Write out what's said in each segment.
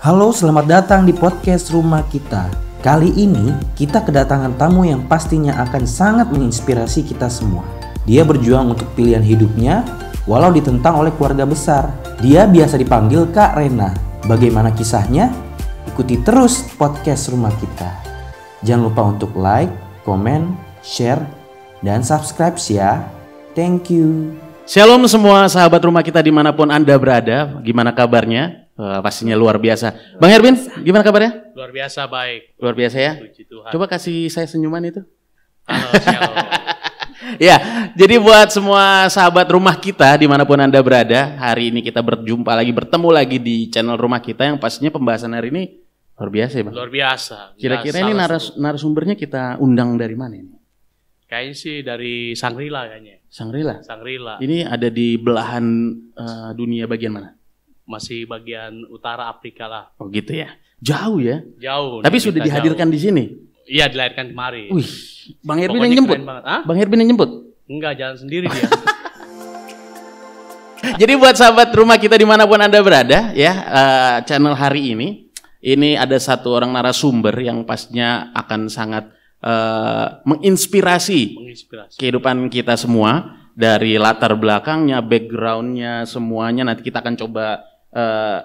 Halo, selamat datang di podcast Rumah Kita. Kali ini kita kedatangan tamu yang pastinya akan sangat menginspirasi kita semua. Dia berjuang untuk pilihan hidupnya walau ditentang oleh keluarga besar. Dia biasa dipanggil Kak Rena. Bagaimana kisahnya? Ikuti terus podcast Rumah Kita. Jangan lupa untuk like, komen, share, dan subscribe ya. Thank you. Shalom semua sahabat Rumah Kita dimanapun Anda berada. Gimana kabarnya? Pastinya luar biasa. Bang Herbin, gimana kabarnya? Luar biasa baik. Luar biasa ya? Puji Tuhan. Coba kasih saya senyuman itu. Halo, shalom. Ya, jadi buat semua sahabat Rumah Kita dimanapun Anda berada, hari ini kita berjumpa lagi, bertemu lagi di channel Rumah Kita yang pastinya pembahasan hari ini luar biasa ya Bang? Luar biasa. Kira-kira ini narasumbernya kita undang dari mana ini? Kayaknya sih dari Shangri-La kayaknya. Shangri-La? Ini ada di belahan dunia bagian mana? Masih bagian utara Afrika lah. Oh gitu ya? Jauh ya? Jauh. Tapi sudah dihadirkan di sini? Iya, dilahirkan kemarin. Wih, Bang Herbin yang jemput? Bang Herbin yang jemput? Enggak, jalan sendiri dia. Jadi buat sahabat Rumah Kita dimanapun Anda berada ya, channel hari ini ada satu orang narasumber yang pastinya akan sangat menginspirasi kehidupan kita semua. Dari latar belakangnya, backgroundnya, semuanya nanti kita akan coba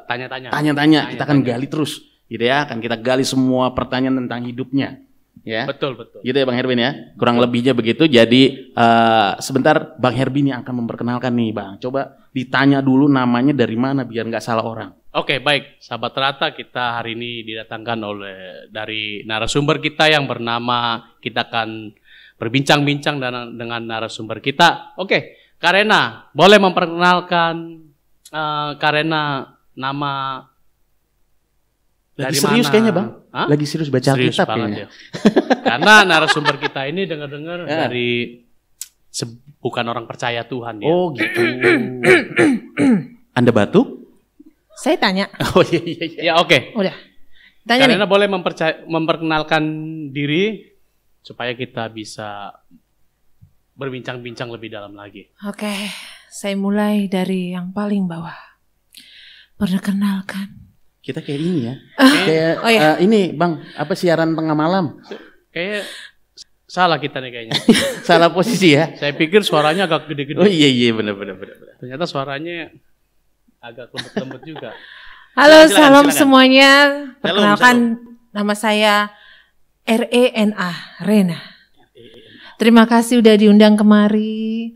tanya-tanya, kita akan gali terus, gitu ya, akan kita gali semua pertanyaan tentang hidupnya, ya. Betul. Gitu ya Bang Herbin ya, kurang lebihnya begitu. Jadi sebentar Bang Herbin yang akan memperkenalkan nih Bang. Coba ditanya dulu namanya dari mana biar nggak salah orang. Oke, baik, sahabat Rata, kita hari ini didatangkan dari narasumber kita yang bernama, kita akan berbincang-bincang dengan narasumber kita. Oke, Kak Rena, boleh memperkenalkan Kak Rena nama lagi dari serius mana? kayaknya Bang? Hah? Lagi serius baca Serius Alkitab banget kayaknya. ya. Karena narasumber kita ini dengar-dengar dari bukan orang percaya Tuhan ya. Oh gitu. Anda batuk? Saya tanya. Oh iya. Ya oke. Udah. Tanya Karena nih. boleh memperkenalkan diri supaya kita bisa berbincang-bincang lebih dalam lagi. Oke, saya mulai dari yang paling bawah. Perkenalkan. Kita kayak ini ya. Kayak oh iya. Ini Bang, apa siaran tengah malam? Kayak salah kita nih kayaknya. Salah posisi ya. Saya pikir suaranya agak gede-gede. Oh iya benar. Ternyata suaranya agak lembut-lembut juga. Halo, Silakan. salam semuanya. Perkenalkan, Shalom. nama saya Rena. Terima kasih udah diundang kemari.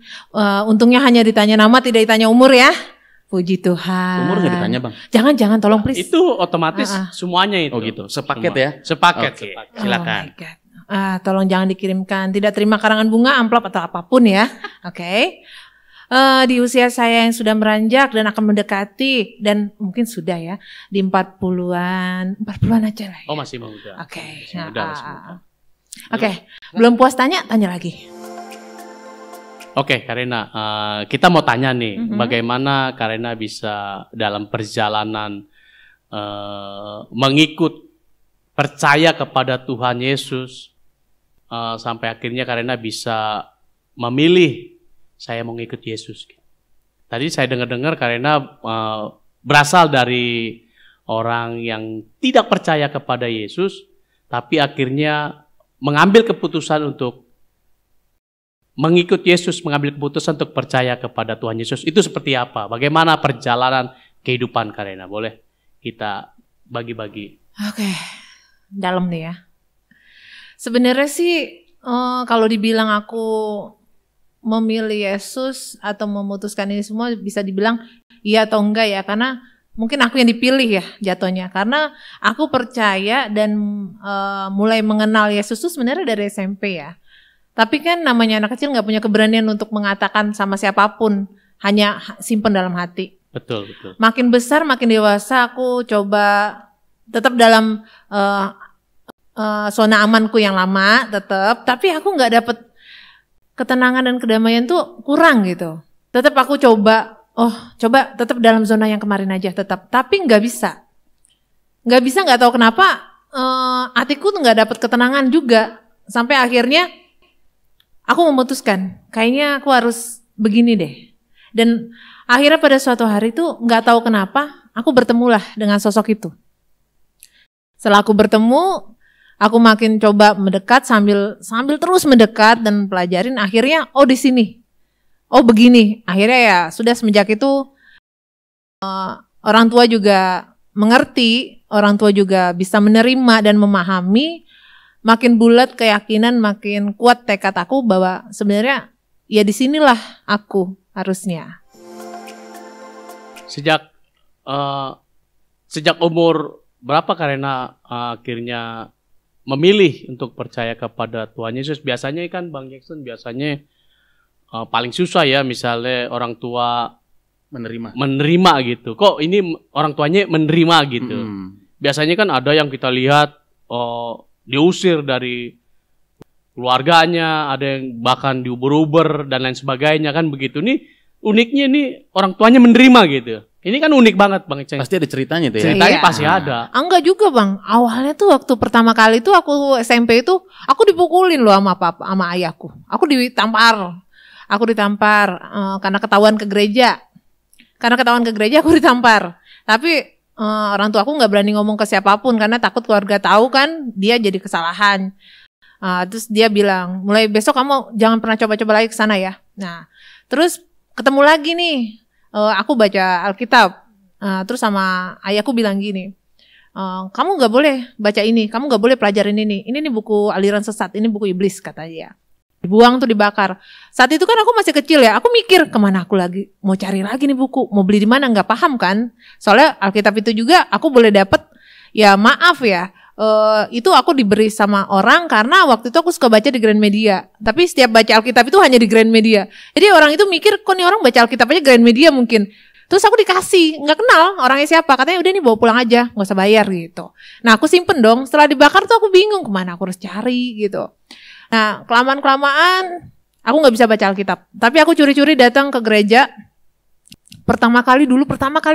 Untungnya hanya ditanya nama, tidak ditanya umur ya. Puji Tuhan. Umur nggak ditanya Bang? Jangan tolong please. Itu otomatis semuanya itu. Oh gitu, sepaket Semua. ya? Sepaket. Oke. Sepaket. Silakan. Oh my God. Tolong jangan dikirimkan. Tidak terima karangan bunga, amplop atau apapun ya. Oke. Di usia saya yang sudah meranjak dan akan mendekati, dan mungkin sudah ya, di 40-an aja lah ya. Oh masih muda. Oke. Masih muda, masih muda. Oke, belum puas tanya lagi. Oke, Karena, kita mau tanya nih, bagaimana Karena bisa dalam perjalanan mengikut percaya kepada Tuhan Yesus sampai akhirnya Karena bisa memilih saya mau ngikut Yesus. Tadi saya dengar Karena berasal dari orang yang tidak percaya kepada Yesus, tapi akhirnya mengambil keputusan untuk mengikut Yesus, mengambil keputusan untuk percaya kepada Tuhan Yesus. Itu seperti apa? Bagaimana perjalanan kehidupan Karena? Boleh kita bagi-bagi. Oke, dalam nih ya. Sebenarnya sih kalau dibilang aku memilih Yesus atau memutuskan ini semua bisa dibilang iya atau enggak ya, karena mungkin aku yang dipilih ya jatuhnya, karena aku percaya dan mulai mengenal Yesus itu sebenarnya dari SMP ya. Tapi kan namanya anak kecil nggak punya keberanian untuk mengatakan sama siapapun, hanya simpen dalam hati. Betul. Makin besar, makin dewasa, aku coba tetap dalam zona amanku yang lama tetap, tapi aku nggak dapet ketenangan dan kedamaian tuh kurang gitu. Tetap aku coba tetap dalam zona yang kemarin aja tetap, tapi nggak bisa, nggak tahu kenapa hatiku tuh nggak dapet ketenangan juga, sampai akhirnya aku memutuskan kayaknya aku harus begini deh. Dan akhirnya pada suatu hari tuh nggak tahu kenapa aku bertemulah dengan sosok itu. Setelah aku bertemu, aku makin coba mendekat sambil terus mendekat dan pelajarin. Akhirnya, oh di sini, oh begini. Akhirnya ya sudah semenjak itu orang tua juga mengerti, orang tua juga bisa menerima dan memahami. Makin bulat keyakinan, makin kuat tekad aku bahwa sebenarnya ya disinilah aku harusnya. Sejak umur berapa karena akhirnya memilih untuk percaya kepada Tuhan Yesus? Biasanya kan Bang Jackson biasanya paling susah ya, misalnya orang tua menerima gitu. Kok ini orang tuanya menerima gitu? Biasanya kan ada yang kita lihat diusir dari keluarganya, ada yang bahkan diuber-uber dan lain sebagainya kan begitu. Nih uniknya nih orang tuanya menerima gitu. Ini kan unik banget Bang Iceng. Pasti ada ceritanya tuh ya. Ceritanya pasti ada. Enggak juga Bang. Awalnya tuh waktu pertama kali tuh aku SMP itu aku dipukulin loh sama papa, sama ayahku. Aku ditampar. Karena ketahuan ke gereja. Aku ditampar. Tapi orang tua aku nggak berani ngomong ke siapapun karena takut keluarga tahu kan dia jadi kesalahan. Terus dia bilang, mulai besok kamu jangan pernah coba-coba lagi ke sana ya. Nah, terus ketemu lagi nih, aku baca Alkitab. Terus sama ayahku bilang gini, kamu nggak boleh baca ini, kamu nggak boleh pelajarin ini nih buku aliran sesat, ini buku iblis kata dia. Dibuang tuh, dibakar. Saat itu kan aku masih kecil ya, aku mikir kemana aku lagi mau cari lagi nih buku, mau beli di mana, nggak paham kan. Soalnya Alkitab itu juga aku boleh dapet, ya maaf ya, itu aku diberi sama orang karena waktu itu aku suka baca di Gramedia. Tapi setiap baca Alkitab itu hanya di Gramedia. Jadi orang itu mikir kok nih orang baca Alkitab aja Gramedia mungkin. Terus aku dikasih, nggak kenal orangnya siapa, katanya udah nih bawa pulang aja, nggak usah bayar gitu. Nah aku simpen dong, setelah dibakar tuh aku bingung kemana aku harus cari gitu. Nah, kelamaan aku nggak bisa baca Alkitab. Tapi aku curi-curi datang ke gereja. Pertama kali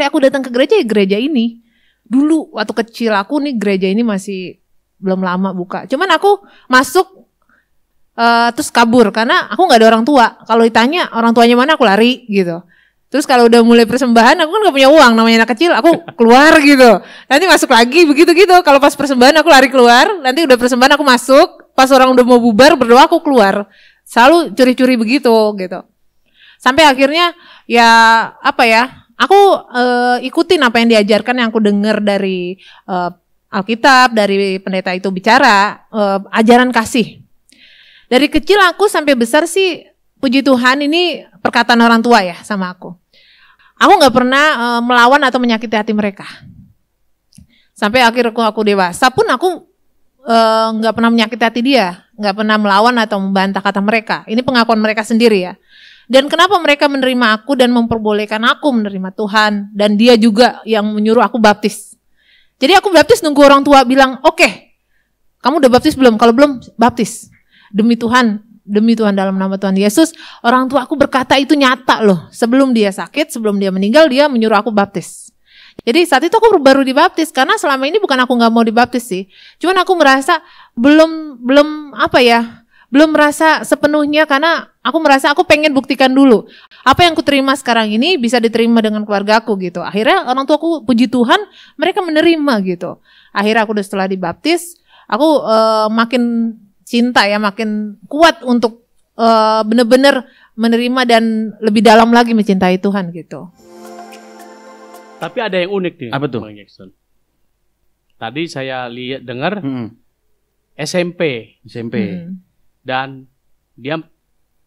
aku datang ke gereja ya gereja ini. Dulu waktu kecil aku nih gereja ini masih belum lama buka. Cuman aku masuk terus kabur karena aku nggak ada orang tua. Kalau ditanya orang tuanya mana aku lari gitu. Terus kalau udah mulai persembahan aku kan nggak punya uang, namanya anak kecil, aku keluar gitu. Nanti masuk lagi begitu-gitu. Kalau pas persembahan aku lari keluar, nanti udah persembahan aku masuk. Pas orang udah mau bubar berdoa aku keluar. Selalu curi-curi begitu gitu. Sampai akhirnya ya apa ya? Aku ikutin apa yang diajarkan, yang aku dengar dari Alkitab, dari pendeta itu bicara ajaran kasih. Dari kecil aku sampai besar sih puji Tuhan ini perkataan orang tua ya sama aku. Aku nggak pernah melawan atau menyakiti hati mereka. Sampai akhir aku dewasa pun aku nggak pernah menyakiti hati dia, nggak pernah melawan atau membantah kata mereka. Ini pengakuan mereka sendiri ya. Dan kenapa mereka menerima aku dan memperbolehkan aku menerima Tuhan, dan dia juga yang menyuruh aku baptis. Jadi aku baptis nunggu orang tua bilang, oke, kamu udah baptis belum? Kalau belum, baptis. Demi Tuhan dalam nama Tuhan Yesus. Orang tua aku berkata itu nyata loh. Sebelum dia sakit, sebelum dia meninggal, dia menyuruh aku baptis. Jadi saat itu aku baru dibaptis, karena selama ini bukan aku nggak mau dibaptis sih. Cuman aku merasa belum merasa sepenuhnya, karena aku merasa aku pengen buktikan dulu apa yang aku terima sekarang ini bisa diterima dengan keluargaku gitu. Akhirnya orang tuaku puji Tuhan mereka menerima gitu. Akhirnya aku udah setelah dibaptis, aku makin cinta ya, makin kuat untuk benar-benar menerima dan lebih dalam lagi mencintai Tuhan gitu. Tapi ada yang unik nih, apa tuh? Bang Jackson. Tadi saya dengar SMP. Dan dia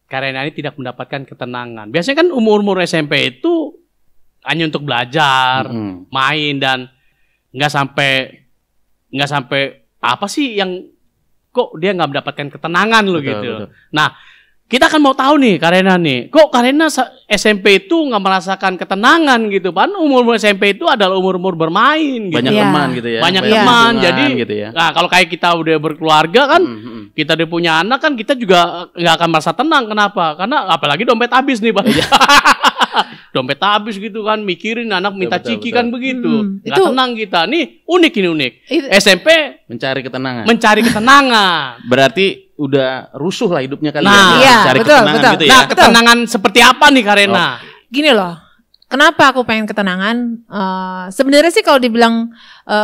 karena ini tidak mendapatkan ketenangan. Biasanya kan umur-umur SMP itu hanya untuk belajar, main, dan nggak sampai apa sih yang kok dia nggak mendapatkan ketenangan loh gitu. Betul. Nah, kita akan mau tahu nih Karena nih, kok Karena SMP itu nggak merasakan ketenangan gitu, kan umur SMP itu adalah umur-umur bermain gitu. Banyak teman gitu ya. Banyak teman, jadi gitu ya. Nah kalau kayak kita udah berkeluarga kan, kita udah punya anak kan, kita juga nggak akan merasa tenang. Kenapa? Karena apalagi dompet habis nih Bang. Dompet habis gitu kan, mikirin anak minta ciki kan begitu. Nggak tenang kita. Nih unik. SMP mencari ketenangan. Berarti udah rusuh lah hidupnya kali ya. Iya, cari betul. Gitu ya. Nah, ketenangan seperti apa nih Karena? Gini loh, Kenapa aku pengen ketenangan? Sebenarnya sih kalau dibilang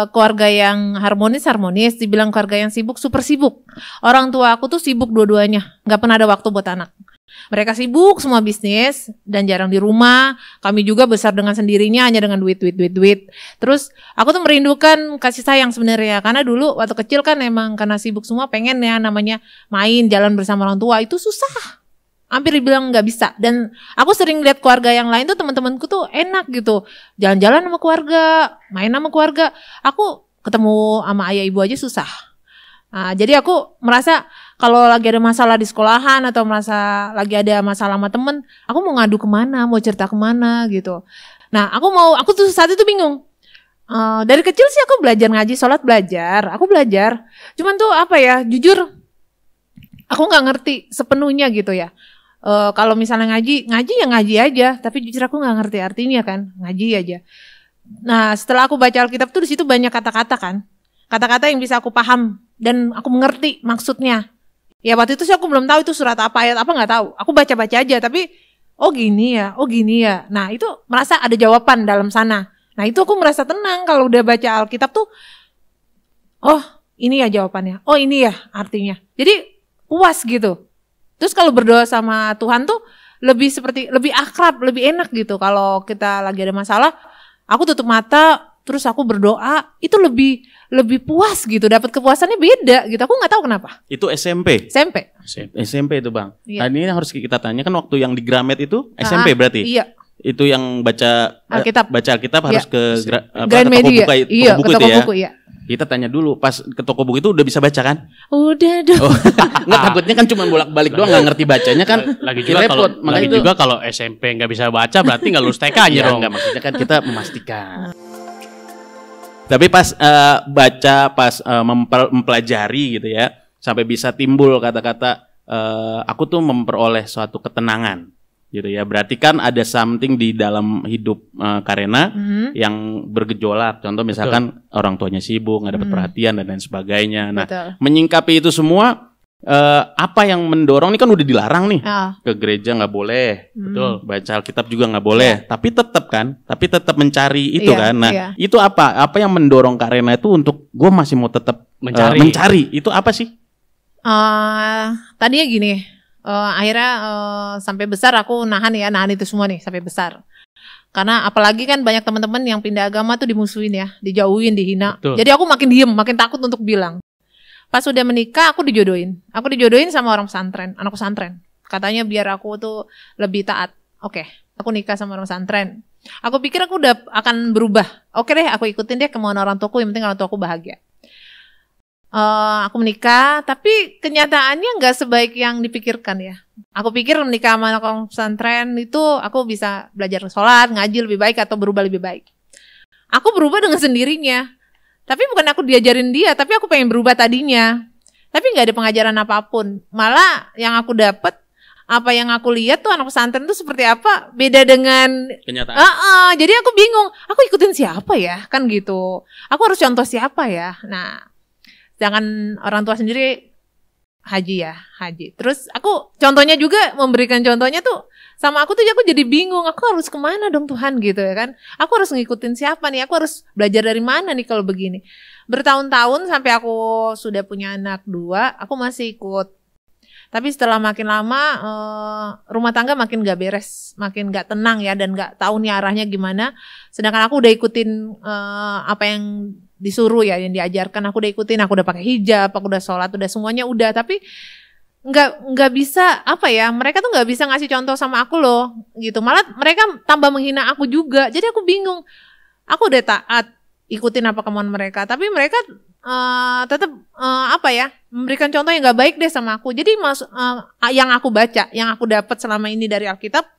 keluarga yang harmonis, dibilang keluarga yang sibuk, super sibuk. Orang tua aku tuh sibuk dua-duanya, nggak pernah ada waktu buat anak. Mereka sibuk semua bisnis dan jarang di rumah. Kami juga besar dengan sendirinya hanya dengan duit. Terus aku tuh merindukan kasih sayang sebenarnya, karena dulu waktu kecil kan emang karena sibuk semua pengen ya namanya main jalan bersama orang tua, itu susah. Hampir dibilang nggak bisa. Dan aku sering lihat keluarga yang lain tuh, teman-temanku tuh enak gitu, jalan-jalan sama keluarga, main sama keluarga. Aku ketemu sama ayah ibu aja susah. Nah, jadi aku merasa kalau lagi ada masalah di sekolahan atau merasa lagi ada masalah sama temen, aku mau ngadu kemana, mau cerita kemana gitu. Nah, aku tuh saat itu bingung. Dari kecil sih aku belajar ngaji, sholat aku belajar. Cuman tuh apa ya, jujur aku nggak ngerti sepenuhnya gitu ya. Kalau misalnya ngaji ya ngaji aja, tapi jujur aku nggak ngerti artinya kan, ngaji aja. Nah, setelah aku baca Alkitab tuh di situ banyak kata-kata kan, kata-kata yang bisa aku paham dan aku mengerti maksudnya. Ya waktu itu sih aku belum tahu itu surat apa, ayat apa nggak tahu. Aku baca-baca aja, tapi oh gini ya. Nah itu merasa ada jawaban dalam sana. Nah itu aku merasa tenang kalau udah baca Alkitab tuh. Oh ini ya jawabannya, oh ini ya artinya. Jadi puas gitu. Terus kalau berdoa sama Tuhan tuh lebih akrab, lebih enak gitu. Kalau kita lagi ada masalah, aku tutup mata, terus aku berdoa, itu lebih puas gitu. Dapat kepuasannya beda gitu. Aku nggak tahu kenapa. Itu SMP itu Bang. Iya. Nah ini harus kita tanya kan, waktu yang di Gramet itu SMP berarti? Iya. Itu yang baca Alkitab harus ke Grand Media. Toko buku itu ya. Buku, iya. Kita tanya dulu, pas ke toko buku itu udah bisa baca kan? Udah dong. Nggak, takutnya kan cuma bolak-balik doang, nggak ngerti bacanya kan. Lagi juga kalau SMP nggak bisa baca berarti nggak lulus TK-nya dong. Nggak, maksudnya kan kita memastikan. Tapi pas mempelajari gitu ya, sampai bisa timbul kata-kata aku tuh memperoleh suatu ketenangan gitu ya. Berarti kan ada something di dalam hidup Karena yang bergejolak. Contoh misalkan orang tuanya sibuk, nggak dapat perhatian dan lain sebagainya. Nah, menyingkapi itu semua, apa yang mendorong, ini kan udah dilarang nih, ke gereja nggak boleh, betul, baca Alkitab juga nggak boleh, tapi tetap mencari itu kan. Nah, itu apa yang mendorong Karena itu untuk gue masih mau tetap mencari itu apa sih? Tadinya gini. Akhirnya sampai besar aku nahan itu semua nih sampai besar. Karena apalagi kan banyak teman-teman yang pindah agama tuh dimusuhin ya, dijauhin, dihina. Betul. Jadi aku makin diem, makin takut untuk bilang. Pas udah menikah aku dijodohin. Aku dijodohin sama orang pesantren, anak pesantren. Katanya biar aku tuh lebih taat. Oke, aku nikah sama orang pesantren. Aku pikir aku udah akan berubah. Oke deh, aku ikutin deh kemauan orang tuaku, yang penting orang tuaku bahagia. Aku menikah, tapi kenyataannya nggak sebaik yang dipikirkan ya. Aku pikir menikah sama anak orang pesantren itu aku bisa belajar sholat, ngaji lebih baik atau berubah lebih baik. Aku berubah dengan sendirinya. Tapi bukan aku diajarin dia, tapi aku pengen berubah tadinya. Tapi nggak ada pengajaran apapun. Malah yang aku dapat, apa yang aku lihat tuh anak pesantren tuh seperti apa, beda dengan kenyataan. Jadi aku bingung, aku ikutin siapa ya, kan gitu. Aku harus contoh siapa ya. Nah. Jangan orang tua sendiri haji. Terus aku contohnya juga memberikan contohnya tuh sama aku jadi bingung. Aku harus kemana dong Tuhan gitu ya kan? Aku harus ngikutin siapa nih? Aku harus belajar dari mana nih kalau begini? Bertahun-tahun sampai aku sudah punya anak 2, aku masih ikut. Tapi setelah makin lama rumah tangga makin gak beres, makin gak tenang ya, dan gak tahu nih arahnya gimana. Sedangkan aku udah ikutin apa yang disuruh ya, yang diajarkan aku udah ikutin, aku udah pakai hijab, aku udah sholat, udah semuanya udah, tapi nggak bisa apa ya, mereka tuh nggak bisa ngasih contoh sama aku loh gitu, malah mereka tambah menghina aku juga. Jadi aku bingung, aku udah taat ikutin apa kemauan mereka, tapi mereka tetap memberikan contoh yang nggak baik deh sama aku. Jadi yang aku baca, yang aku dapat selama ini dari Alkitab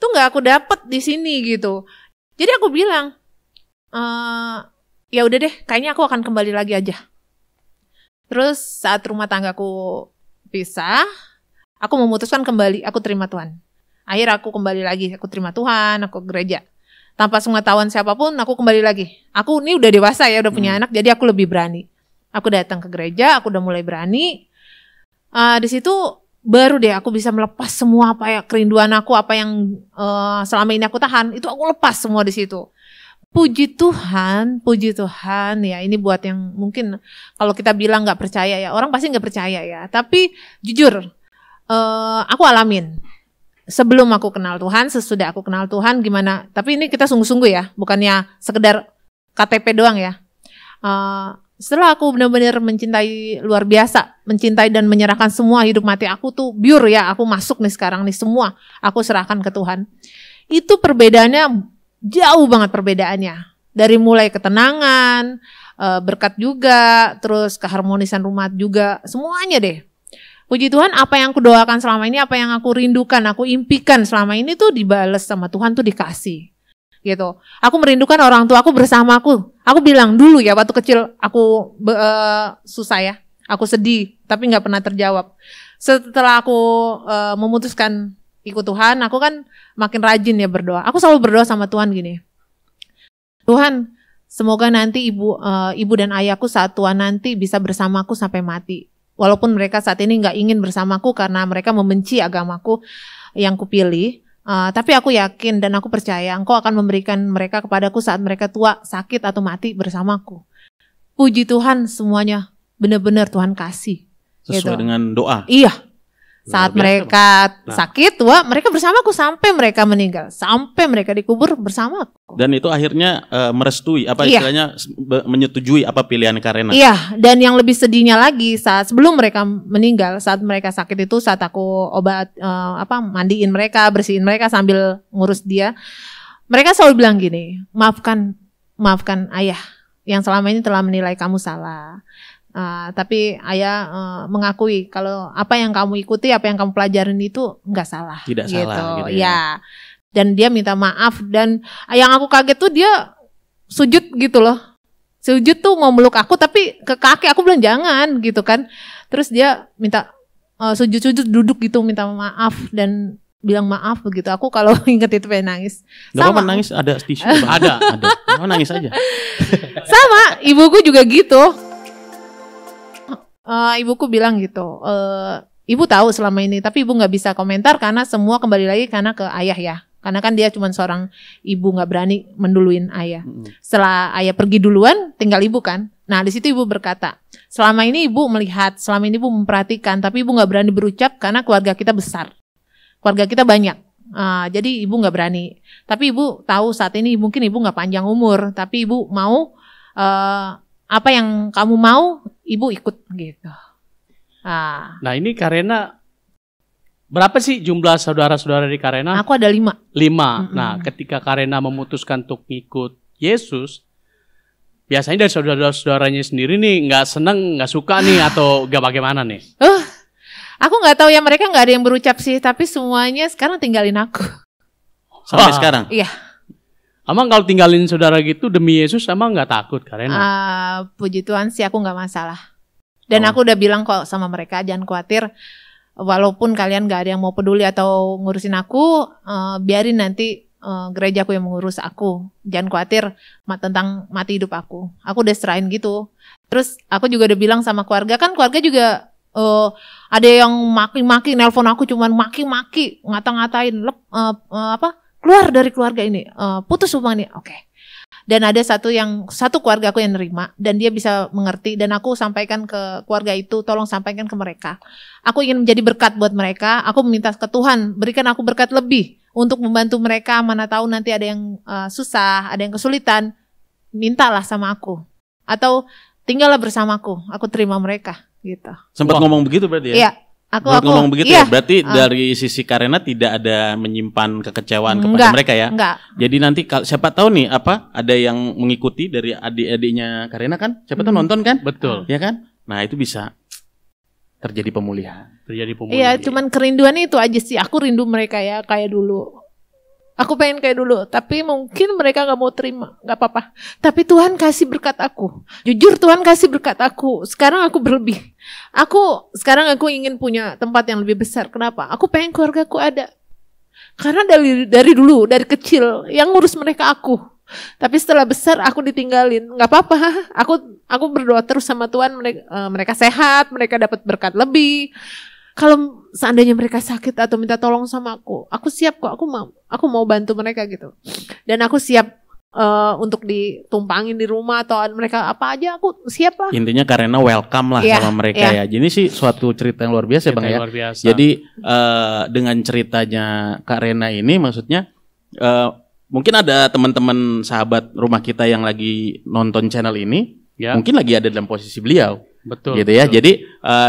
tuh nggak aku dapat di sini gitu. Jadi aku bilang ya udah deh, kayaknya aku akan kembali lagi aja. Terus saat rumah tanggaku pisah, aku memutuskan kembali, aku terima Tuhan. Akhirnya aku kembali lagi, aku terima Tuhan, aku ke gereja. Tanpa pengetahuan siapapun, aku kembali lagi. Aku ini udah dewasa ya, udah punya anak, jadi aku lebih berani. Aku datang ke gereja, aku udah mulai berani. Di situ baru deh aku bisa melepas semua apa ya kerinduan aku, apa yang selama ini aku tahan, itu aku lepas semua di situ. Puji Tuhan ya, ini buat yang mungkin kalau kita bilang nggak percaya ya, orang pasti nggak percaya ya. Tapi jujur, aku alamin. Sebelum aku kenal Tuhan, sesudah aku kenal Tuhan gimana. Tapi ini kita sungguh-sungguh ya, bukannya sekedar KTP doang ya. Setelah aku benar-benar mencintai luar biasa, mencintai dan menyerahkan semua hidup mati aku tuh pure ya, aku masuk nih sekarang nih semua, aku serahkan ke Tuhan. Itu perbedaannya jauh banget perbedaannya. Dari mulai ketenangan, berkat juga, terus keharmonisan rumah juga, semuanya deh. Puji Tuhan, apa yang aku doakan selama ini, apa yang aku rindukan, aku impikan selama ini tuh dibales sama Tuhan, tuh dikasih. Gitu. Aku merindukan orang tua aku bersamaku. Aku bilang dulu ya waktu kecil aku susah ya, aku sedih, tapi nggak pernah terjawab. Setelah aku memutuskan ikut Tuhan, aku kan makin rajin ya berdoa. Aku selalu berdoa sama Tuhan gini, Tuhan, semoga nanti ibu dan ayahku saat tua nanti bisa bersamaku sampai mati. Walaupun mereka saat ini nggak ingin bersamaku karena mereka membenci agamaku yang kupilih. Tapi aku yakin dan aku percaya Engkau akan memberikan mereka kepadaku saat mereka tua, sakit atau mati bersamaku. Puji Tuhan, semuanya benar-benar Tuhan kasih. Sesuai gitu. dengan doa. Iya. Saat mereka sakit, tua, mereka bersamaku sampai mereka meninggal, sampai mereka dikubur bersamaku. Dan itu akhirnya merestui, istilahnya menyetujui apa pilihan Karena. Iya, dan yang lebih sedihnya lagi saat sebelum mereka meninggal, saat mereka sakit itu, saat aku mandiin mereka, bersihin mereka sambil ngurus dia, mereka selalu bilang gini, maafkan ayah yang selama ini telah menilai kamu salah. Tapi ayah mengakui kalau apa yang kamu ikuti, apa yang kamu pelajarin itu nggak salah. Tidak gitu. salah. Gitu ya. Dan dia minta maaf, dan yang aku kaget tuh dia sujud gitu loh. Sujud tuh mau meluk aku, tapi ke kaki aku bilang jangan gitu kan. Terus dia minta sujud duduk gitu, minta maaf dan bilang maaf begitu. Aku kalau inget itu pengen nangis. Gak apa-apa nangis, ada tisu. ada. Oh, nangis aja. Sama, ibuku juga gitu. Ibuku bilang gitu, ibu tahu selama ini, tapi ibu nggak bisa komentar karena semua kembali lagi karena ke ayah ya. Karena kan dia cuma seorang ibu, nggak berani menduluin ayah. Setelah ayah pergi duluan, tinggal ibu kan. Nah di situ ibu berkata, selama ini ibu melihat, selama ini ibu memperhatikan, tapi ibu nggak berani berucap karena keluarga kita besar, keluarga kita banyak. Jadi ibu nggak berani. Tapi ibu tahu saat ini mungkin ibu nggak panjang umur, tapi ibu mau apa yang kamu mau, ibu ikut gitu. Nah ini Karena, berapa sih jumlah saudara-saudara di Karena? Aku ada 5. Nah ketika Karena memutuskan untuk ikut Yesus, biasanya dari saudara-saudaranya sendiri nih nggak seneng, nggak suka nih, atau gak bagaimana nih? Aku nggak tahu ya, mereka nggak ada yang berucap sih, tapi semuanya sekarang tinggalin aku. Sampai sekarang? Iya. Emang kalau tinggalin saudara gitu demi Yesus, emang nggak takut Karena? Puji Tuhan sih aku nggak masalah. Dan aku udah bilang kok sama mereka, jangan khawatir. Walaupun kalian nggak ada yang mau peduli atau ngurusin aku, biarin nanti gerejaku yang mengurus aku. Jangan khawatir tentang mati hidup aku. Aku udah serahin gitu. Terus aku juga udah bilang sama keluarga, kan keluarga juga ada yang maki-maki, nelpon aku cuman maki-maki, ngata-ngatain, keluar dari keluarga ini, putus hubungan ini, oke. Dan ada satu keluarga aku yang nerima dan dia bisa mengerti, dan aku sampaikan ke keluarga itu, tolong sampaikan ke mereka. Aku ingin menjadi berkat buat mereka. Aku meminta ke Tuhan, berikan aku berkat lebih untuk membantu mereka. Mana tahu nanti ada yang susah, ada yang kesulitan, mintalah sama aku. Atau tinggallah bersamaku, aku terima mereka gitu. Sempat ngomong begitu berarti ya? Iya. Aku ngomong begitu ya, berarti dari sisi Karena tidak ada menyimpan kekecewaan kepada mereka ya. Enggak. Jadi nanti siapa tahu nih ada yang mengikuti dari adik-adiknya Karena kan, siapa tahu nonton kan? Betul. Ya kan? Nah itu bisa terjadi pemulihan. Iya, cuman kerinduan itu aja sih. Aku rindu mereka ya kayak dulu. Aku pengen kayak dulu, tapi mungkin mereka gak mau terima, gak apa-apa. Tapi Tuhan kasih berkat aku. Jujur Tuhan kasih berkat aku. Sekarang aku berlebih. Sekarang aku ingin punya tempat yang lebih besar. Kenapa? Aku pengen keluargaku ada. Karena dari dulu, dari kecil, yang ngurus mereka aku. Tapi setelah besar aku ditinggalin. Gak apa-apa. Aku berdoa terus sama Tuhan, mereka sehat, mereka dapat berkat lebih. Kalau seandainya mereka sakit atau minta tolong sama aku siap kok, aku mau bantu mereka gitu. Dan aku siap untuk ditumpangin di rumah atau mereka apa aja, aku siap lah. Intinya karena welcome lah sama mereka ya. Jadi sih suatu cerita yang luar biasa Bang ya. Jadi dengan ceritanya Kak Rena ini maksudnya mungkin ada teman-teman sahabat rumah kita yang lagi nonton channel ini, mungkin lagi ada dalam posisi beliau. Betul. Gitu ya. Betul. Jadi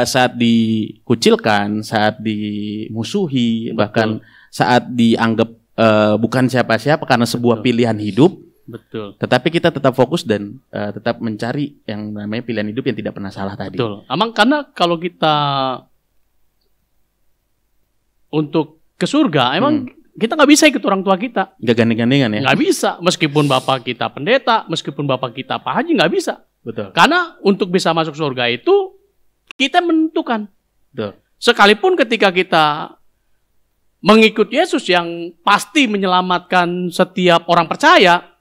saat dikucilkan, saat dimusuhi, bahkan saat dianggap bukan siapa-siapa karena sebuah pilihan hidup. Betul. Tetapi kita tetap fokus dan tetap mencari yang namanya pilihan hidup yang tidak pernah salah tadi. Betul. Emang karena kalau kita untuk ke surga, emang kita nggak bisa ikut orang tua kita. Nggak gandeng-gandengan ya? Nggak bisa. Meskipun bapak kita pendeta, meskipun bapak kita pak haji, nggak bisa. Betul. Karena untuk bisa masuk surga itu kita menentukan. Betul. Sekalipun ketika kita mengikut Yesus yang pasti menyelamatkan setiap orang percaya,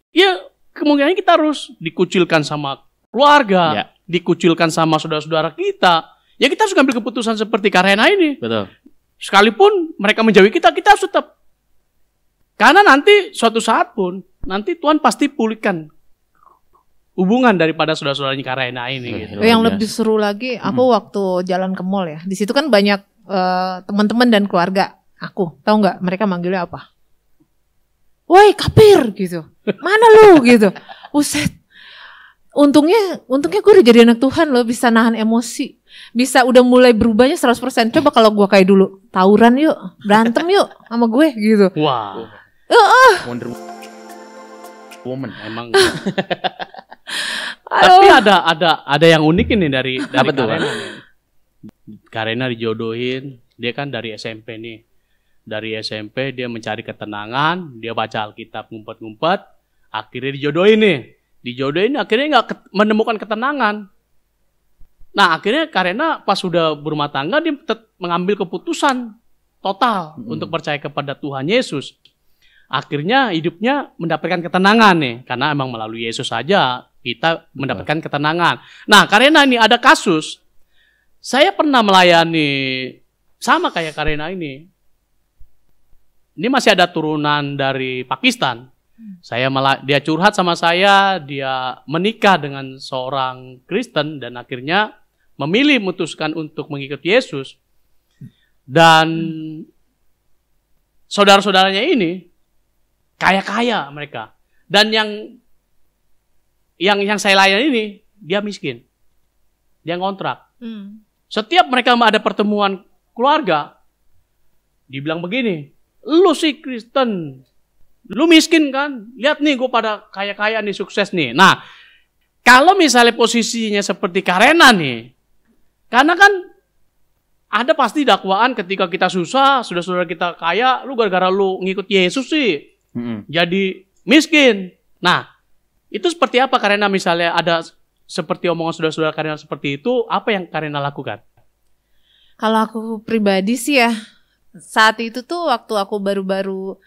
ya kemungkinan kita harus dikucilkan sama keluarga, dikucilkan sama saudara-saudara kita. Ya kita harus ambil keputusan seperti Kak Rena ini. Betul. Sekalipun mereka menjauhi kita, kita harus tetap. Karena nanti suatu saat pun, nanti Tuhan pasti pulihkan hubungan daripada saudara-saudaranya Kak Rena ini. Gitu. Yang lebih seru lagi, aku waktu jalan ke mall ya, di situ kan banyak teman-teman dan keluarga aku. Tahu nggak mereka manggilnya apa? Woi kafir gitu. Mana lu gitu. Buset. Untungnya gue udah jadi anak Tuhan loh, bisa nahan emosi. Bisa udah mulai berubahnya 100%. Coba kalau gue kayak dulu, tawuran yuk, berantem yuk sama gue gitu. Wah. Wonder Woman emang. Tapi ada yang unik ini dari Kak Rena. Kak Rena dijodohin, dia kan dari SMP nih. Dari SMP dia mencari ketenangan, dia baca Alkitab ngumpet-ngumpet, akhirnya dijodohin nih. Dijodohin akhirnya nggak menemukan ketenangan. Nah akhirnya karena pas sudah berumah tangga dia mengambil keputusan total untuk percaya kepada Tuhan Yesus. Akhirnya hidupnya mendapatkan ketenangan nih, karena emang melalui Yesus saja kita mendapatkan ketenangan. Nah karena ini ada kasus, saya pernah melayani sama kayak Karena ini. Ini masih ada turunan dari Pakistan. Dia curhat sama saya, dia menikah dengan seorang Kristen dan akhirnya memutuskan untuk mengikuti Yesus. Dan saudara-saudaranya ini kaya-kaya mereka. Dan yang saya layani ini dia miskin. Dia ngontrak. Setiap mereka ada pertemuan keluarga, dibilang begini, lu sih Kristen, lu miskin kan? Lihat nih gue pada kaya-kaya nih, sukses nih. Nah, kalau misalnya posisinya seperti Karena nih, karena kan ada pasti dakwaan ketika kita susah, saudara-saudara kita kaya, lu gara-gara lu ngikut Yesus sih, jadi miskin. Nah, itu seperti apa Karena misalnya ada seperti omongan saudara-saudara Karena seperti itu, apa yang Karena lakukan? Kalau aku pribadi sih ya, saat itu tuh waktu aku baru-baru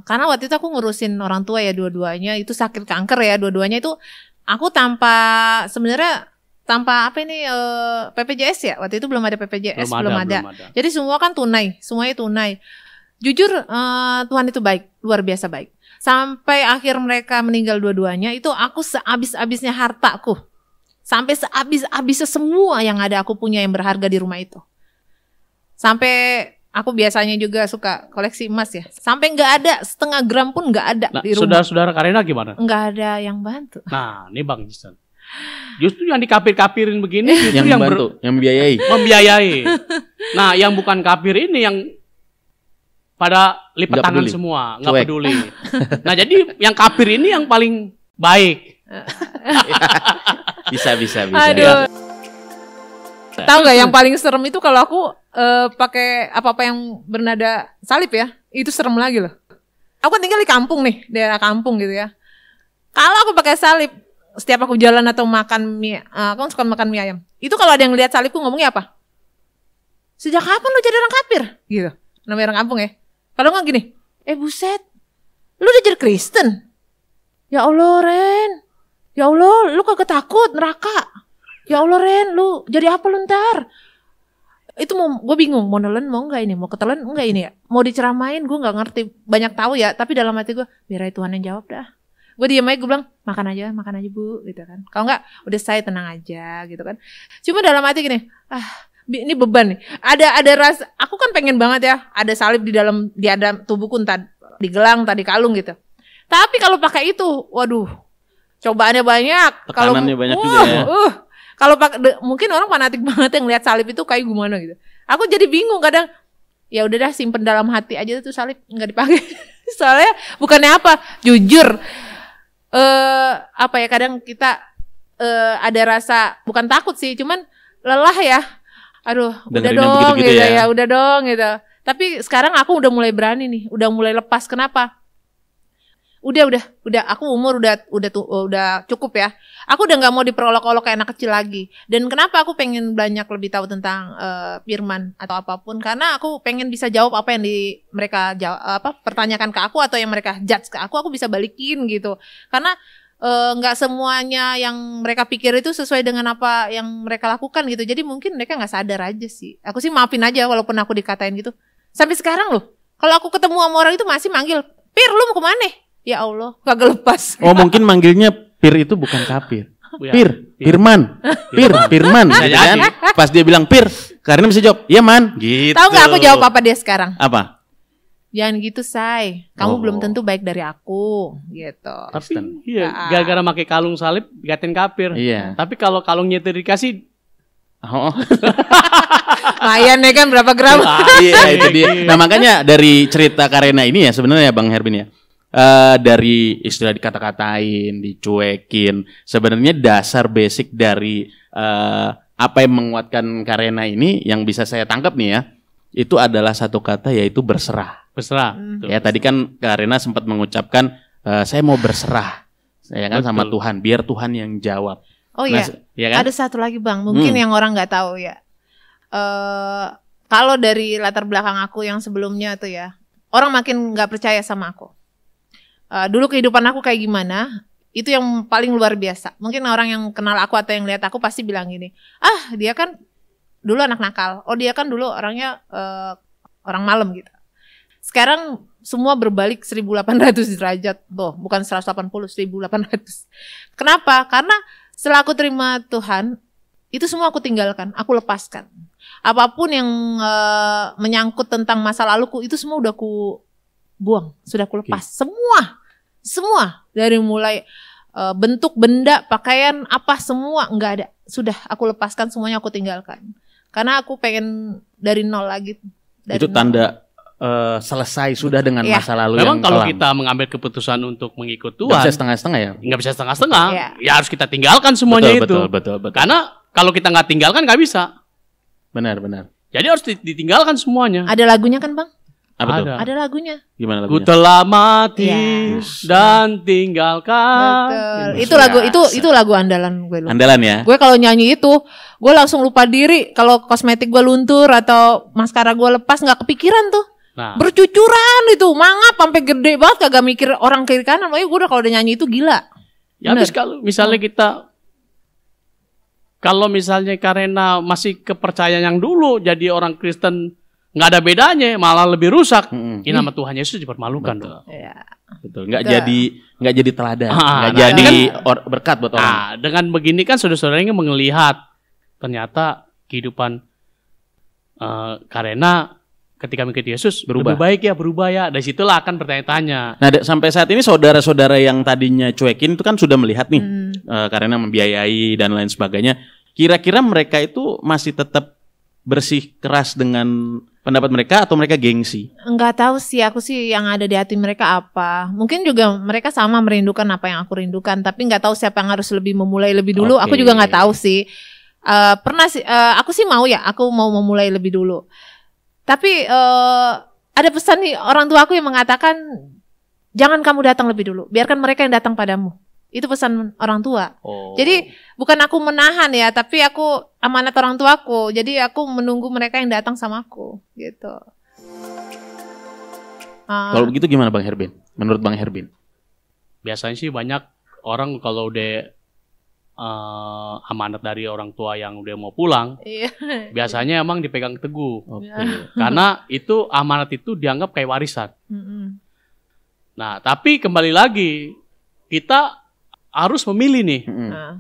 karena waktu itu aku ngurusin orang tua ya, dua-duanya itu sakit kanker ya, dua-duanya itu aku tanpa PPJS ya, waktu itu belum ada PPJS, belum ada. Jadi semua kan tunai, semuanya tunai. Jujur Tuhan itu baik, luar biasa baik. Sampai akhir mereka meninggal dua-duanya itu aku sehabis-habisnya hartaku, sampai sehabis-habisnya semua yang ada aku punya yang berharga di rumah itu. Sampai aku biasanya juga suka koleksi emas ya. Sampai nggak ada, setengah gram pun nggak ada di rumah. Saudara-saudara Karena gimana? Nggak ada yang bantu. Nah, ini Bang Jason. Justru yang dikapir-kapirin begini, justru yang bantu, yang membiayai. Nah, yang bukan kapir ini yang pada lipat tangan semua, nggak peduli. Nah, jadi yang kapir ini yang paling baik. Bisa. Aduh. Tahu nggak yang paling serem itu kalau aku pakai apa-apa yang bernada salib ya, itu serem lagi loh. Aku tinggal di kampung nih, daerah kampung gitu ya. Kalau aku pakai salib, setiap aku jalan atau makan mie, aku suka makan mie ayam. Itu kalau ada yang lihat salibku ngomongnya apa? Sejak kapan lu jadi orang kafir? Gitu. Namanya orang kampung ya. Kalau nggak gini, buset, lu udah jadi Kristen? Ya Allah Ren, ya Allah, lu kagak takut neraka? Ya Allah Ren, lu jadi apa lu ntar? Itu gue bingung mau nelen mau enggak ini, mau ketelan enggak ini ya, mau diceramain gue nggak ngerti, banyak tahu ya, tapi dalam hati gue biar Tuhan yang jawab dah. Gue diam aja, gue bilang makan aja bu gitu kan, kalau enggak udah saya tenang aja gitu kan. Cuma dalam hati gini, ini beban nih, ada rasa, aku kan pengen banget ya ada salib di dalam tubuhku, entah di gelang, entah di kalung gitu. Tapi kalau pakai itu, waduh, cobaannya banyak, tekanannya banyak juga ya. Kalau mungkin orang fanatik banget yang lihat salib itu kayak gimana gitu. Aku jadi bingung kadang. Ya udah dah, simpen dalam hati aja tuh salib, nggak dipakai. Soalnya bukannya apa, jujur. Apa ya, kadang kita ada rasa bukan takut sih, cuman lelah ya. Aduh, dengerin udah dong begitu-begitu gitu ya. udah dong gitu. Tapi sekarang aku udah mulai berani nih, udah mulai lepas. Kenapa? Udah aku umur udah cukup ya. Aku udah nggak mau diperolok-olok kayak anak kecil lagi. Dan kenapa aku pengen banyak lebih tahu tentang firman atau apapun, karena aku pengen bisa jawab apa yang mereka pertanyakan ke aku, atau yang mereka judge ke aku bisa balikin gitu. Karena nggak semuanya yang mereka pikir itu sesuai dengan apa yang mereka lakukan gitu. Jadi mungkin mereka nggak sadar aja sih. Aku sih maafin aja walaupun aku dikatain gitu. Sampai sekarang loh, kalau aku ketemu sama orang itu masih manggil, "Pir, lu mau kemana?" Ya Allah, kagak lepas. Oh, mungkin manggilnya Pir itu bukan kafir. Pir, Firman, Firman. Gitu kan? Pas dia bilang Pir, Karina bisa jawab, "Iya man." Gitu. Tahu nggak aku jawab apa dia sekarang? Apa? Jangan gitu, Say. Kamu belum tentu baik dari aku, gitu. Tapi iya, gara-gara pakai kalung salib dikatain kafir. Iya. Tapi kalau kalungnya itu dikasih, lumayan ya kan, berapa gram? Iya, itu dia. Nah, makanya dari cerita Karina ini ya sebenarnya Bang Herbin ya. Dari istilah dikata-katain, dicuekin, sebenarnya dasar basic dari apa yang menguatkan Karina ini yang bisa saya tangkap nih ya, itu adalah satu kata, yaitu berserah. berserah. Ya, tadi kan Karina sempat mengucapkan saya mau berserah, ya kan, sama Tuhan, biar Tuhan yang jawab. Oh iya, ya kan? ada satu lagi Bang, mungkin yang orang nggak tahu ya. Kalau dari latar belakang aku yang sebelumnya tuh ya, orang makin nggak percaya sama aku. Dulu kehidupan aku kayak gimana, itu yang paling luar biasa. Mungkin orang yang kenal aku atau yang lihat aku pasti bilang gini, dia kan dulu anak nakal, dia kan dulu orangnya orang malam gitu. Sekarang semua berbalik 1800 derajat, bukan 180, 1800. Kenapa? Karena setelah aku terima Tuhan, itu semua aku tinggalkan, aku lepaskan. Apapun yang menyangkut tentang masa laluku, itu semua udah aku buang, sudah aku lepas. Semua dari mulai bentuk benda, pakaian, apa semua nggak ada. Sudah aku lepaskan semuanya, aku tinggalkan. Karena aku pengen dari nol lagi. Itu tanda selesai sudah dengan masa lalu. Memang yang kalau kelam. kita mengambil keputusan untuk mengikut Tuhan, nggak bisa setengah-setengah ya. Nggak bisa setengah-setengah. Ya harus kita tinggalkan semuanya itu. Betul. Karena kalau kita nggak tinggalkan nggak bisa. Benar. Jadi harus ditinggalkan semuanya. Ada lagunya kan Bang? Apa tuh? Ada lagunya. Gimana Ku lagunya? telah mati dan tinggalkan. Betul. Itu lagu andalan gue. Andalan ya. Gue kalau nyanyi itu, gue langsung lupa diri. Kalau kosmetik gue luntur atau maskara gue lepas, nggak kepikiran tuh. Nah, Bercucuran itu, mangap sampai gede banget, kagak mikir orang kiri kanan. Gue udah kalau udah nyanyi itu gila. ya habis kalau misalnya kalau misalnya karena masih kepercayaan yang dulu, jadi orang Kristen nggak ada bedanya, malah lebih rusak. Ini nama Tuhan Yesus dipermalukan dong. Ya. Betul. Nggak jadi teladan, nggak Nah, jadi berkat buat orang. Nah, dengan begini kan saudara-saudaranya melihat ternyata kehidupan karena ketika mengikuti Yesus Berubah. berubah ya. Dari situlah akan bertanya-tanya. Nah, sampai saat ini saudara-saudara yang tadinya cuekin itu kan sudah melihat nih karena membiayai dan lain sebagainya. Kira-kira mereka itu masih tetap bersih keras dengan pendapat mereka atau mereka gengsi? Enggak tahu sih, aku sih yang ada di hati mereka apa. Mungkin juga mereka sama merindukan apa yang aku rindukan, tapi nggak tahu siapa yang harus lebih memulai lebih dulu. Oke. Aku juga nggak tahu sih. Pernah sih, aku sih mau ya, aku mau memulai lebih dulu. Tapi ada pesan nih orang tua aku yang mengatakan jangan kamu datang lebih dulu, biarkan mereka yang datang padamu. Itu pesan orang tua. Jadi bukan aku menahan ya, tapi aku amanat orang tuaku. Jadi aku menunggu mereka yang datang sama aku, gitu. Kalau begitu gimana Bang Herbin? Menurut Bang Herbin? Biasanya sih banyak orang kalau udah amanat dari orang tua yang udah mau pulang, Iya. biasanya emang dipegang teguh. Oke. Karena itu amanat itu dianggap kayak warisan. Mm-mm. Nah, tapi kembali lagi, kita harus memilih nih. Nah,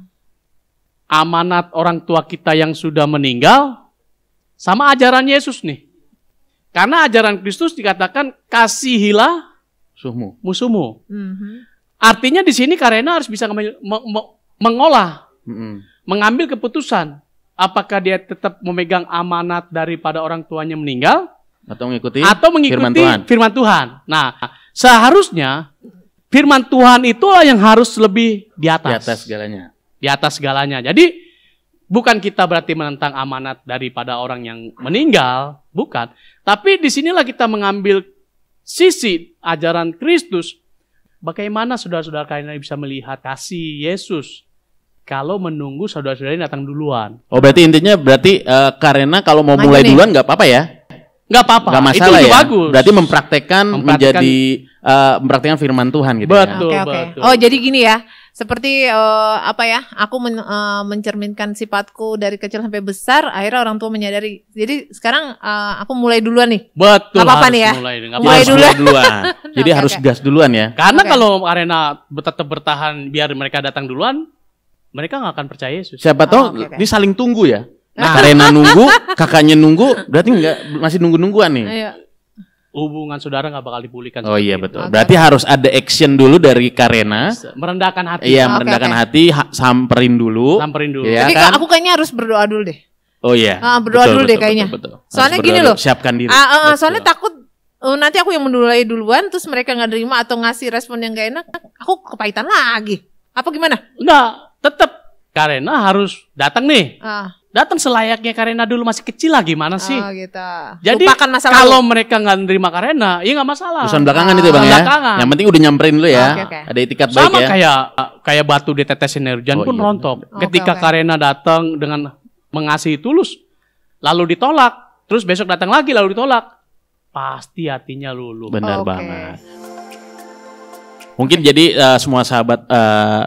Amanat orang tua kita yang sudah meninggal sama ajaran Yesus nih. Karena ajaran Kristus dikatakan kasihilah musuhmu. mhm. Artinya di sini Karena harus bisa mengolah, mengambil keputusan. Apakah dia tetap memegang amanat daripada orang tuanya meninggal Atau mengikuti firman Tuhan. Nah, seharusnya firman Tuhan itulah yang harus lebih di di atas. atas segalanya. Di atas segalanya. Jadi bukan kita berarti menentang amanat daripada orang yang meninggal, bukan. Tapi disinilah kita mengambil sisi ajaran Kristus. Bagaimana saudara-saudara kalian bisa melihat kasih Yesus kalau menunggu saudara-saudara ini datang duluan? Oh, berarti intinya Karena kalau mau Maju mulai nih. duluan nggak apa-apa ya? Nggak apa-apa. Nggak Itu masalah lebih ya. bagus. Berarti mempraktekkan Mempraktekkan- mempraktekkan firman Tuhan gitu Betul. ya. Oke. Oh, jadi gini ya. Seperti aku mencerminkan sifatku dari kecil sampai besar, akhirnya orang tua menyadari. Jadi sekarang aku mulai duluan nih. Betul. Nggak apa-apa harus nih ya? mulai. Nggak Mulai apa-apa. dulu. Duluan. Jadi Oke, harus oke. gas duluan ya. Karena Oke. kalau Karena tetap bertahan biar mereka datang duluan, mereka nggak akan percaya Yesus. Siapa tahu oke, oke. ini saling tunggu ya. Nah. Karena nunggu, kakaknya nunggu, berarti masih nunggu-nungguan nih. Ayo. Hubungan saudara nggak bakal dipulihkan. Oh seperti iya itu. betul. Oke, Berarti harus ada action dulu dari Karena. Merendahkan hati. Iya, Oke, merendahkan oke. hati, samperin dulu. Samperin dulu. Iya Jadi kan? aku kayaknya harus berdoa dulu deh. Oh iya. Berdoa dulu deh kayaknya. Betul. Soalnya Harus gini berdoa loh. dulu, siapkan diri. Soalnya takut nanti aku yang mulai duluan, terus mereka nggak terima atau ngasih respon yang gak enak, aku kepahitan lagi. Apa gimana? Enggak, tetap Karena harus datang nih. Ah, Datang selayaknya Karena dulu masih kecil lah, gimana sih? gitu. Jadi Lupakan masa kalau lalu. mereka nggak nerima Karena, ya nggak masalah. Urusan belakangan itu Bang ya. Belakangan. Yang penting udah nyamperin dulu ya. Oke, oke. Ada itikat baik Sama ya. kayak batu ditetesin air hujan Oh, pun iya, rontok. benar. Ketika Oke, oke. Karena datang dengan mengasihi tulus, lalu ditolak, terus besok datang lagi lalu ditolak, pasti hatinya luluh. Benar Oke. banget. Mungkin jadi semua sahabat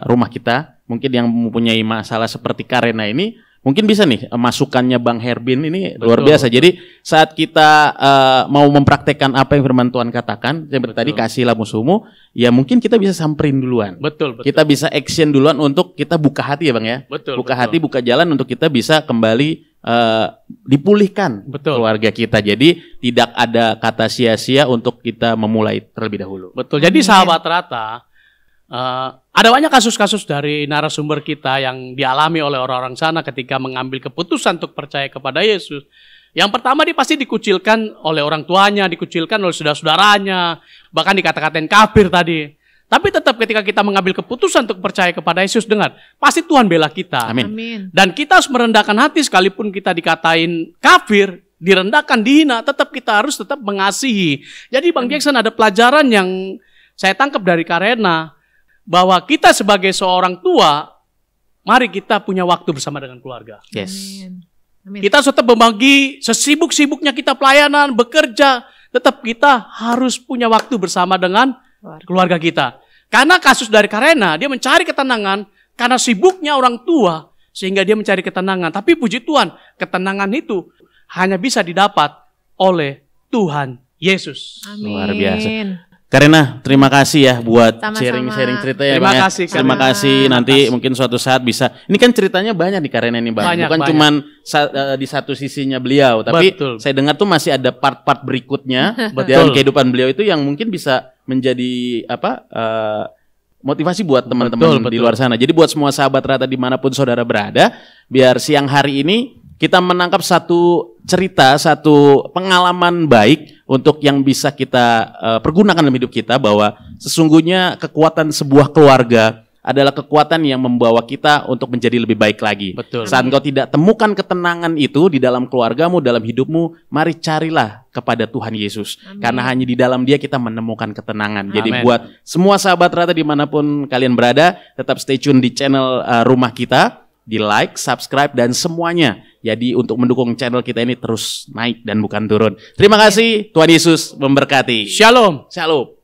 rumah kita, mungkin yang mempunyai masalah seperti Karena ini, mungkin bisa nih masukannya Bang Herbin ini luar Betul. biasa. Jadi saat kita mau mempraktekkan apa yang firman Tuhan katakan, seperti tadi kasihlah musuhmu, ya mungkin kita bisa samperin duluan. Betul, betul. Kita bisa action duluan untuk kita buka hati ya Bang ya. Betul, Buka betul. hati, buka jalan untuk kita bisa kembali dipulihkan Betul. keluarga kita. Jadi tidak ada kata sia-sia untuk kita memulai terlebih dahulu. Betul. Jadi sahabat Rata, ada banyak kasus-kasus dari narasumber kita yang dialami oleh orang-orang sana ketika mengambil keputusan untuk percaya kepada Yesus. Yang pertama dia pasti dikucilkan oleh orang tuanya, dikucilkan oleh saudara-saudaranya, bahkan dikata-katain kafir tadi. Tapi tetap ketika kita mengambil keputusan untuk percaya kepada Yesus, dengar, pasti Tuhan bela kita. Amin. Amin. Dan kita harus merendahkan hati sekalipun kita dikatain kafir, direndahkan, dihina, tetap kita harus tetap mengasihi. Jadi Bang Jackson ada pelajaran yang saya tangkap dari Karena, bahwa kita sebagai seorang tua, mari kita punya waktu bersama dengan keluarga. Yes. Amin. Amin. Kita tetap membagi sesibuk-sibuknya kita pelayanan, bekerja, tetap kita harus punya waktu bersama dengan keluarga kita. Karena kasus dari Karena, dia mencari ketenangan karena sibuknya orang tua, sehingga dia mencari ketenangan. Tapi puji Tuhan, ketenangan itu hanya bisa didapat oleh Tuhan Yesus. Amin. Luar biasa. Karena terima kasih ya buat Sama-sama. sharing-sharing cerita ya Terima Bang ya. kasih, Terima Karena. kasih. Nanti Terima kasih. mungkin suatu saat bisa. Ini kan ceritanya banyak nih Karena ini Bang. Banyak, Bukan banyak. cuman di satu sisinya beliau, tapi Betul. saya dengar tuh masih ada part-part berikutnya Betul. dalam kehidupan beliau itu yang mungkin bisa menjadi motivasi buat teman-teman Betul, di betul. luar sana. Jadi buat semua sahabat Rata dimanapun saudara berada, biar siang hari ini kita menangkap satu cerita, satu pengalaman baik untuk yang bisa kita pergunakan dalam hidup kita, bahwa sesungguhnya kekuatan sebuah keluarga adalah kekuatan yang membawa kita untuk menjadi lebih baik lagi. Betul. Saat engkau tidak temukan ketenangan itu di dalam keluargamu, dalam hidupmu, mari carilah kepada Tuhan Yesus. Amin. Karena hanya di dalam Dia kita menemukan ketenangan. Jadi Amin. buat semua sahabat Rata dimanapun kalian berada, tetap stay tune di channel rumah kita, di like, subscribe, dan semuanya. Jadi untuk mendukung channel kita ini terus naik dan bukan turun. Terima kasih, Tuhan Yesus memberkati. Shalom. Shalom.